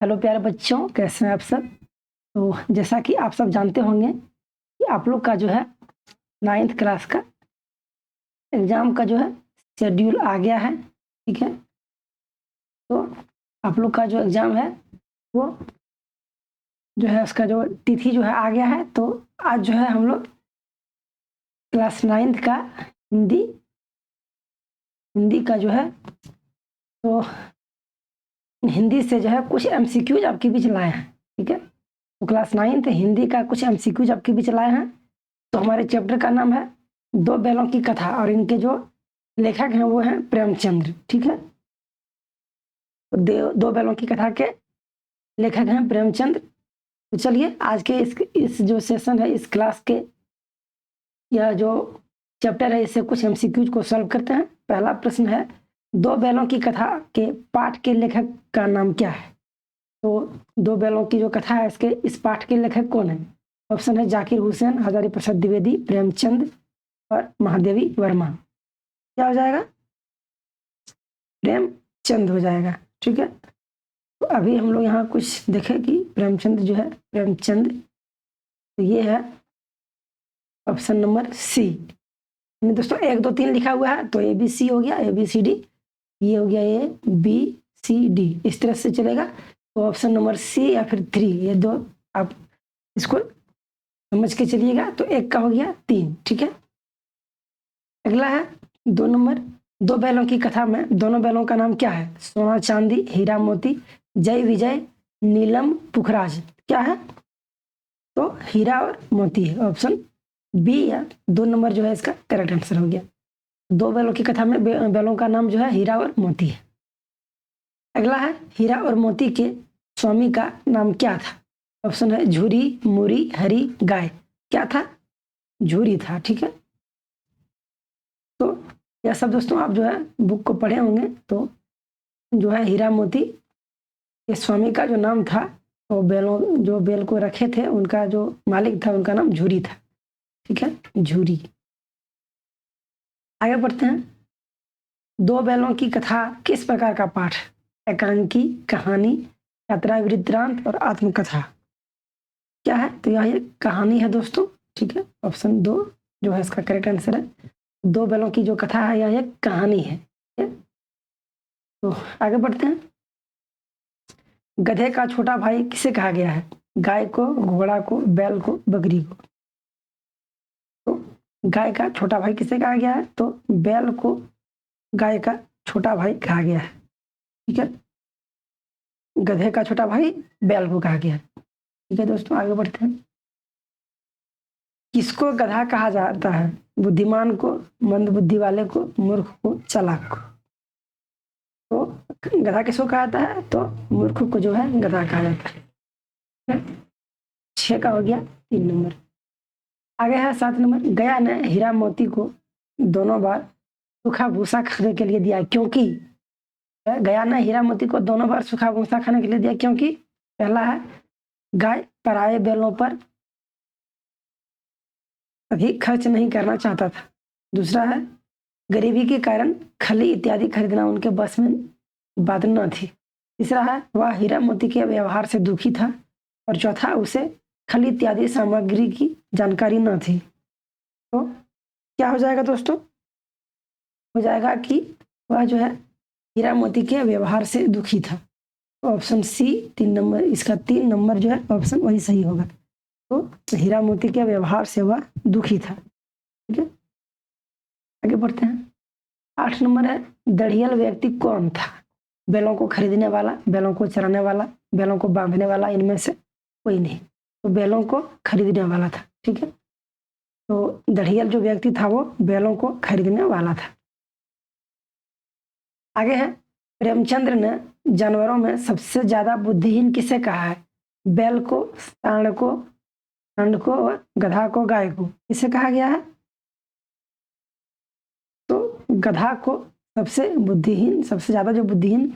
Hello प्यारे बच्चों, कैसे हैं आप सब। तो जैसा कि आप सब जानते होंगे कि आप लोग का जो है 9th क्लास का एग्ज़ाम का जो है शेड्यूल आ गया है। ठीक है, तो आप लोग का जो एग्ज़ाम है वो जो है उसका जो तिथि जो है आ गया है। तो आज जो है हम लोग क्लास 9th का हिंदी हिंदी का जो है तो हिंदी से जो है कुछ एमसीक्यूज आपके बीच लाए हैं। ठीक है, तो क्लास 9th हिंदी का कुछ एमसीक्यूज आपके बीच लाए हैं। तो हमारे चैप्टर का नाम है दो बैलों की कथा और इनके जो लेखक हैं वो हैं प्रेमचंद्र। ठीक है, तो दो बैलों की कथा के लेखक हैं प्रेमचंद्र। तो चलिए आज के इस जो सेशन है, इस क्लास के यह जो चैप्टर है, इससे कुछ एमसीक्यूज को सॉल्व करते हैं। पहला प्रश्न है, दो बैलों की कथा के पाठ के लेखक का नाम क्या है। तो दो बैलों की जो कथा है इसके इस पाठ के लेखक कौन है। ऑप्शन है जाकिर हुसैन, हजारी प्रसाद द्विवेदी, प्रेमचंद और महादेवी वर्मा। क्या हो जाएगा, प्रेमचंद हो जाएगा। ठीक है, तो अभी हम लोग यहाँ कुछ देखें कि प्रेमचंद जो है प्रेमचंद, तो ये है ऑप्शन नंबर सी। दोस्तों 1 2 3 लिखा हुआ है तो ए बी सी हो गया, ए बी सी डी, ये हो गया ए बी सी डी, इस तरह से चलेगा। तो ऑप्शन नंबर सी या फिर 3, ये दो आप इसको समझ के चलिएगा। तो एक का हो गया 3। ठीक है, अगला है 2 नंबर, दो बैलों की कथा में दोनों बैलों का नाम क्या है। सोना चांदी, हीरा मोती, जय विजय, नीलम पुखराज। क्या है, तो हीरा और मोती है। ऑप्शन बी या 2 नंबर जो है इसका करेक्ट आंसर हो गया। दो बैलों की कथा में बैलों का नाम जो है हीरा और मोती है। अगला है, हीरा और मोती के स्वामी का नाम क्या था। ऑप्शन है झूरी, मूरी, हरी, गाय। क्या था, झूरी था। ठीक है, तो यह सब दोस्तों आप जो है बुक को पढ़े होंगे। तो जो है हीरा मोती के स्वामी का जो नाम था, तो बैलों जो बैल को रखे थे उनका जो मालिक था उनका नाम झूरी था। ठीक है, झूरी। आगे बढ़ते हैं, दो बैलों की कथा किस प्रकार का पाठ। एकांकी, कहानी, यात्रा वृत्तांत और आत्मकथा। क्या है, तो यह एक कहानी है दोस्तों। ठीक है, ऑप्शन 2 जो है इसका करेक्ट आंसर है। दो बैलों की जो कथा है यह एक कहानी है। ठीक है? तो आगे बढ़ते हैं, गधे का छोटा भाई किसे कहा गया है। गाय को, घोड़ा को, बैल को, बकरी को। तो गाय का छोटा भाई किसे कहा गया है, तो बैल को गाय का छोटा भाई कहा गया है। ठीक है, गधे का छोटा भाई बैल को कहा गया है। ठीक है दोस्तों, आगे बढ़ते हैं, किसको गधा कहा जाता है। बुद्धिमान को, मंद बुद्धि वाले को, मूर्ख को, चालाक को। तो गधा किसको कहा जाता है, तो मूर्ख को जो है गधा कहा जाता है। 6 का हो गया 3 नंबर। आगे है 7 नंबर, गया ने हीरा मोती को दोनों बार सूखा भूसा खाने के लिए दिया क्योंकि। गया ने हीरा मोती को दोनों बार सूखा भूसा खाने के लिए दिया क्योंकि। पहला है, गाय पराये बैलों पर अधिक खर्च नहीं करना चाहता था। दूसरा है, गरीबी के कारण खली इत्यादि खरीदना उनके बस में बात न थी। तीसरा है, वह हीरा मोती के व्यवहार से दुखी था। और चौथा, उसे खली इत्यादि सामग्री की जानकारी न थी। तो क्या हो जाएगा दोस्तों, हो जाएगा कि वह जो है हीरा मोती के व्यवहार से दुखी था। तो ऑप्शन सी 3 नंबर, इसका 3 नंबर जो है ऑप्शन वही सही होगा। तो हीरा मोती के व्यवहार से वह दुखी था। ठीक है, आगे बढ़ते हैं, 8 नंबर है, दढ़ियल व्यक्ति कौन था। बैलों को खरीदने वाला, बैलों को चराने वाला, बैलों को बांधने वाला, इनमें से कोई नहीं। तो बैलों को खरीदने वाला था। ठीक है, तो दढ़ियल जो व्यक्ति था वो बैलों को खरीदने वाला था। आगे है, प्रेमचंद्र ने जानवरों में सबसे ज्यादा बुद्धिहीन किसे कहा है। बैल को, सांड को, सांड को और गधा को, गाय को। किसे कहा गया है, तो गधा को सबसे बुद्धिहीन, सबसे ज्यादा जो बुद्धिहीन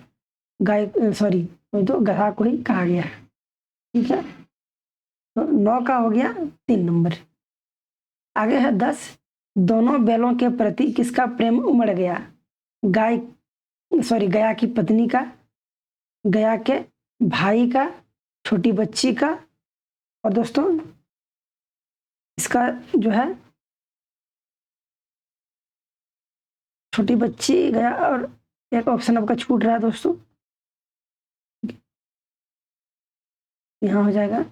गाय, सॉरी तो गधा को ही कहा गया है। ठीक है, तो 9 का हो गया 3 नंबर। आगे है 10, दोनों बैलों के प्रति किसका प्रेम उमड़ गया। गाय, सॉरी गया की पत्नी का, गया के भाई का, छोटी बच्ची का, और दोस्तों इसका जो है छोटी बच्ची गया, और एक ऑप्शन आपका छूट रहा है दोस्तों, यहाँ हो जाएगा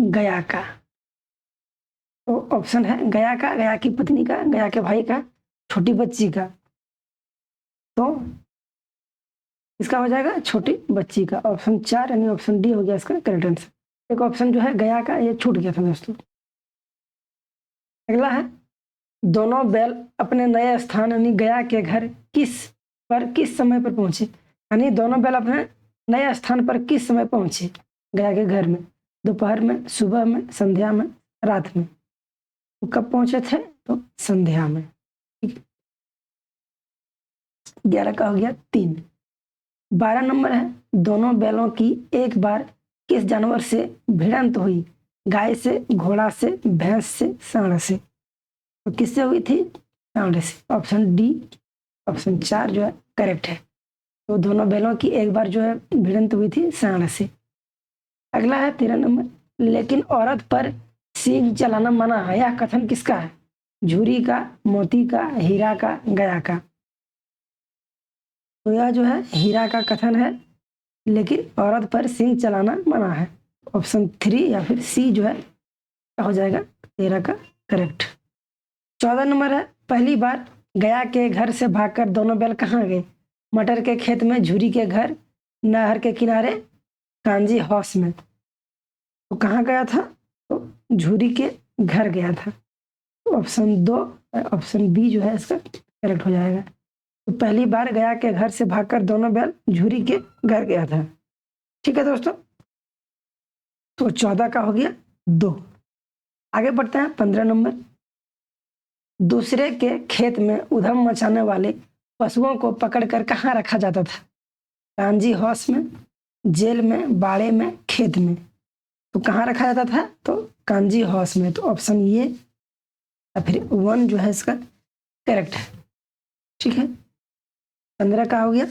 गया का। तो ऑप्शन है गया का, गया की पत्नी का, गया के भाई का, छोटी बच्ची का। तो इसका हो जाएगा छोटी बच्ची का। ऑप्शन 4 यानी ऑप्शन डी हो गया इसका करेक्ट आंसर। एक ऑप्शन जो है गया का, ये छूट गया था दोस्तों। अगला है, दोनों बैल अपने नए स्थान यानी गया के घर किस समय पर पहुंचे। यानी दोनों बैल अपने नए स्थान पर किस समय पहुंचे गया के घर में। दोपहर में, सुबह में, संध्या में, रात में। तो कब पहुंचे थे? तो संध्या में। ठीक है, 11 का हो गया 3। 12 नंबर है, दोनों बैलों की एक बार किस जानवर से भिड़ंत हुई। गाय से, घोड़ा से, भैंस से, सांड से। तो किससे हुई थी? सांड से। ऑप्शन डी, ऑप्शन 4 जो है करेक्ट है। तो दोनों बैलों की एक बार जो है भिड़ंत हुई थी सांड से। अगला है 13 नंबर, लेकिन औरत पर सींग चलाना मना है। यह कथन किसका है? झूरी का, मोती का, हीरा का, गया का। तो यह जो है हीरा का कथन है, लेकिन औरत पर सींग चलाना मना है। ऑप्शन 3 या फिर सी जो है हो जाएगा 13 का करेक्ट। 14 नंबर है, पहली बार गया के घर से भागकर दोनों बैल कहाँ गए? मटर के खेत में, झूरी के घर, नहर के किनारे, कांजी हाउस में। तो कहाँ गया था? तो झूरी के घर गया था। ऑप्शन 2, ऑप्शन बी जो है इसका करेक्ट हो जाएगा। तो पहली बार गया के घर से भागकर दोनों बैल झूरी के घर गया था। ठीक है दोस्तों, तो 14 का हो गया 2। आगे बढ़ते हैं 15 नंबर, दूसरे के खेत में उधम मचाने वाले पशुओं को पकड़कर कहाँ रखा जाता था? कांजी हाउस में, जेल में, बाड़े में, खेत में। तो कहाँ रखा जाता था? तो कांजी हाउस में। तो ऑप्शन ये या फिर 1 जो है इसका करेक्ट है। ठीक है, 15 का हो गया।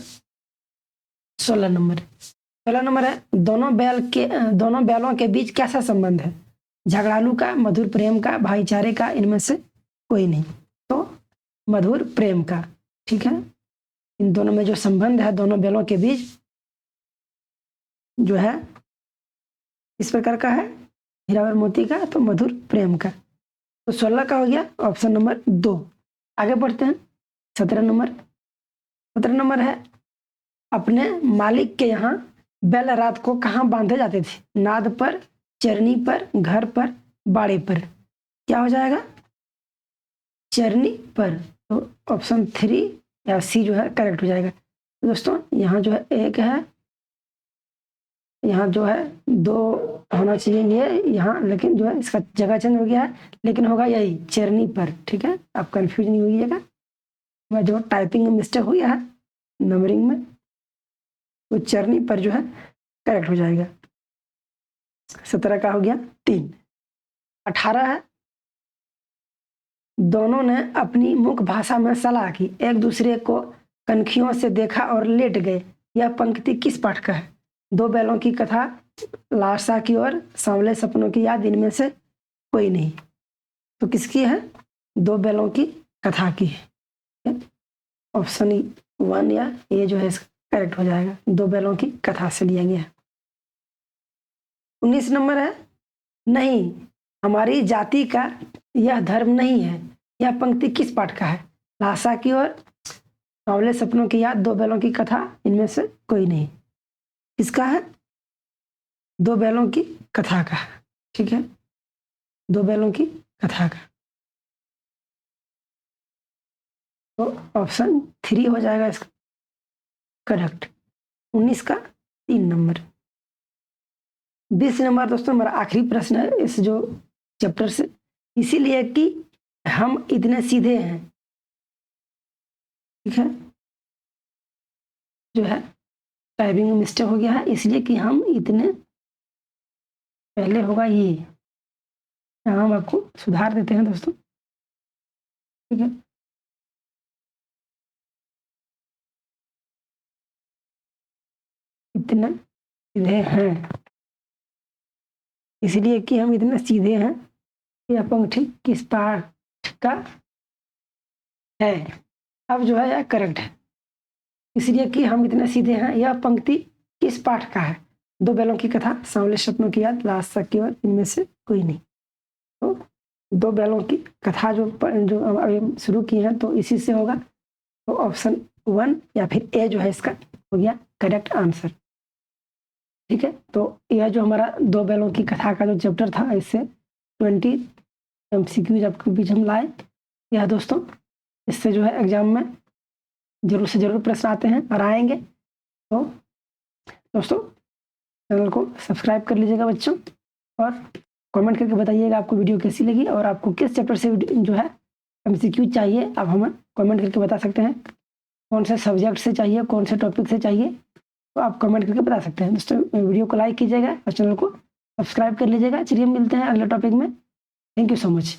16 नंबर, 16 नंबर है, दोनों बैलों के बीच कैसा संबंध है? झगड़ालू का, मधुर प्रेम का, भाईचारे का, इनमें से कोई नहीं। तो मधुर प्रेम का। ठीक है, इन दोनों में जो संबंध है दोनों बैलों के बीच जो है इस प्रकार का है, हीरा और मोती का, तो मधुर प्रेम का। तो 16 का हो गया ऑप्शन नंबर 2। आगे बढ़ते हैं 17 नंबर। 17 नंबर है, अपने मालिक के यहाँ बैल रात को कहाँ बांधे जाते थे? नाद पर, चरनी पर, घर पर, बाड़े पर। क्या हो जाएगा? चरनी पर। तो ऑप्शन 3 या सी जो है करेक्ट हो जाएगा। तो दोस्तों यहाँ जो है एक है, यहाँ जो है 2 होना चाहिए ये यहाँ, लेकिन जो है इसका जगह चेंज हो गया है, लेकिन होगा यही चरनी पर। ठीक है, आप कंफ्यूज नहीं होइएगा, वह जो टाइपिंग में मिस्टेक हुई है नंबरिंग में, वो चरनी पर जो है करेक्ट हो जाएगा। 17 का हो गया 3। 18 है, दोनों ने अपनी मुख भाषा में सलाह की, एक दूसरे को कनखियों से देखा और लेट गए। यह पंक्ति किस पाठ का है? दो बैलों की कथा, लाशा की ओर, सांवले सपनों की याद, इनमें से कोई नहीं। तो किसकी है? दो बैलों की कथा की है। ऑप्शन 1 या ए जो है इसका करेक्ट हो जाएगा, दो बैलों की कथा से लिया गया है। 19 नंबर है, नहीं हमारी जाति का यह धर्म नहीं है। यह पंक्ति किस पाठ का है? लाशा की ओर, सांवले सपनों की याद, दो बैलों की कथा, इनमें से कोई नहीं। किसका है? दो बैलों की कथा का। ठीक है, दो बैलों की कथा का। तो ऑप्शन 3 हो जाएगा इसका करेक्ट। 19 का 3 नंबर। 20 नंबर दोस्तों हमारा आखिरी प्रश्न है इस जो चैप्टर से, इसीलिए कि हम इतने सीधे हैं। ठीक है, जो है टाइपिंग में मिस्टेक हो गया है, इसलिए कि हम इतने, पहले होगा ये, यहाँ हम आपको सुधार देते हैं दोस्तों। ठीक है, इतने सीधे हैं, इसलिए कि हम इतने सीधे हैं। यह पंक्ति किस पाठ का है? अब जो है यह करेक्ट है, इसलिए कि हम इतने सीधे हैं। यह पंक्ति किस पाठ का है? दो बैलों की कथा, सांवले सपनों की याद, लास्ट तक केवल इनमें से कोई नहीं। तो दो बैलों की कथा जो अभी शुरू की है तो इसी से होगा। तो ऑप्शन 1 या फिर ए जो है इसका हो गया करेक्ट आंसर। ठीक है, तो यह जो हमारा दो बैलों की कथा का जो चैप्टर था, इससे 20 MCQs आपके बीच हम लाए। यह दोस्तों इससे जो है एग्जाम में जरूर से जरूर प्रश्न आते हैं और आएंगे। तो दोस्तों चैनल को सब्सक्राइब कर लीजिएगा बच्चों, और कमेंट करके बताइएगा आपको वीडियो कैसी लगी और आपको किस चैप्टर से जो है MCQ चाहिए। आप हमें कमेंट करके बता सकते हैं, कौन से सब्जेक्ट से चाहिए, कौन से टॉपिक से चाहिए, तो आप कमेंट करके बता सकते हैं। दोस्तों वीडियो को लाइक कीजिएगा और चैनल को सब्सक्राइब कर लीजिएगा। चलिए मिलते हैं अगले टॉपिक में। Thank you so much.